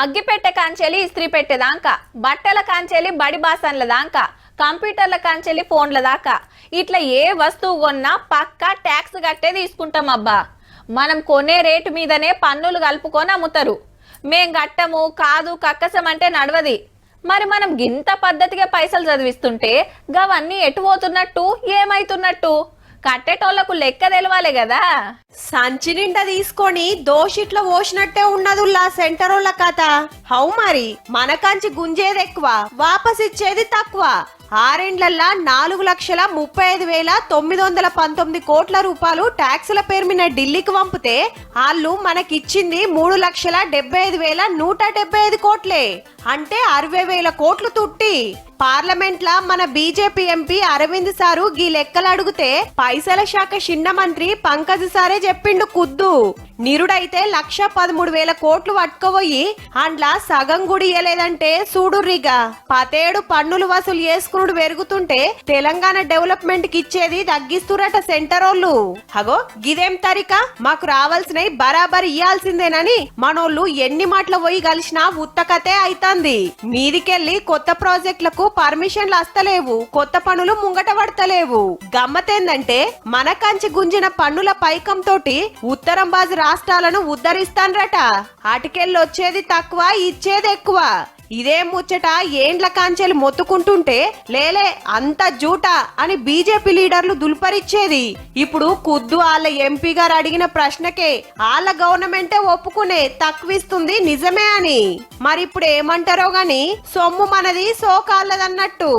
అగ్గిపెట్టె కాంచెలి ఇస్త్రీ పెట్టేదాకా, బట్టల కాంచెలి బడి బాసన్ల దాకా, కంప్యూటర్ల కాంచెలి ఫోన్ల దాకా ఇట్లా ఏ వస్తువు కొన్నా పక్కా ట్యాక్స్ కట్టే తీసుకుంటాం అబ్బా. మనం కొనే రేటు మీదనే పన్నులు కలుపుకొని అమ్ముతారు. మేం కట్టము కాదు కక్కసం అంటే నడవది. మరి మనం గింత పద్ధతిగా పైసలు చదివిస్తుంటే గవన్నీ ఎటు పోతున్నట్టు ఏమైతున్నట్టు కట్టేటోళ్లకు లెక్క తెలవాలి కదా. సంచి నిండా తీసుకొని దోషిట్లో పోసినట్టే ఉన్నదుల్లా సెంటరోళ్ళ కథ. హౌ మరి మనకంచి గుంజేది ఎక్కువ, వాపస్ ఇచ్చేది తక్కువ. ఆరేండ్లల్లా 4,35,919 కోట్ల రూపాయలు ట్యాక్సుల పేరు మీద ఢిల్లీకి పంపితే వాళ్ళు మనకిచ్చింది 3,75,175 కోట్లే. అంటే 60,000 కోట్లు తుట్టి. పార్లమెంట్ లా మన బీజేపీ ఎంపీ అరవింద్ సారు గీ లెక్కలు అడిగితే పైసల శాఖ చిన్న మంత్రి పంకజ్ సారే చెప్పిండు కుద్దు. నిరుడైతే 1,13,000 కోట్లు పట్టుకోబోయి అండ్లా సగం గుడి ఇయ్యలేదంటే చూడుర్రిగా. 10 ఏడు పన్నులు వసూలు చేసుకునుడు పెరుగుతుంటే తెలంగాణ డెవలప్మెంట్ కి ఇచ్చేది తగ్గిస్తురట సెంటరోళ్ళు. అగో గిదేం తరిక, మాకు రావాల్సినవి బరాబర్ ఇయ్యాల్సిందేనని మనోళ్ళు ఎన్ని మాటలు పోయి కలిసినా ఉత్తకతే అయితంది. మీదికెళ్లి కొత్త ప్రాజెక్టులకు పర్మిషన్లు వస్తలేవు, కొత్త పనులు ముంగట పడతలేవు. గమ్మతేందంటే మన కంచి గుంజిన పన్నుల పైకం తోటి ఉత్తరం బాజు రాష్ట్రాలను ఉద్ధరిస్తాన్రట. అటుకెళ్ళి వచ్చేది తక్కువ, ఇచ్చేది ఎక్కువ. ఇదే ముచ్చట ఏండ్ల కాంచెలు మొత్తుకుంటుంటే లేలే అంత జూట అని బీజేపీ లీడర్లు దుల్పరిచ్చేది. ఇప్పుడు కుద్దు వాళ్ళ ఎంపీ గారు అడిగిన ప్రశ్నకే వాళ్ళ గవర్నమెంటే ఒప్పుకునే తక్కువిస్తుంది నిజమే అని. మరి ఇప్పుడు ఏమంటారో గాని సొమ్ము మనది సోకాళ్ళదన్నట్టు.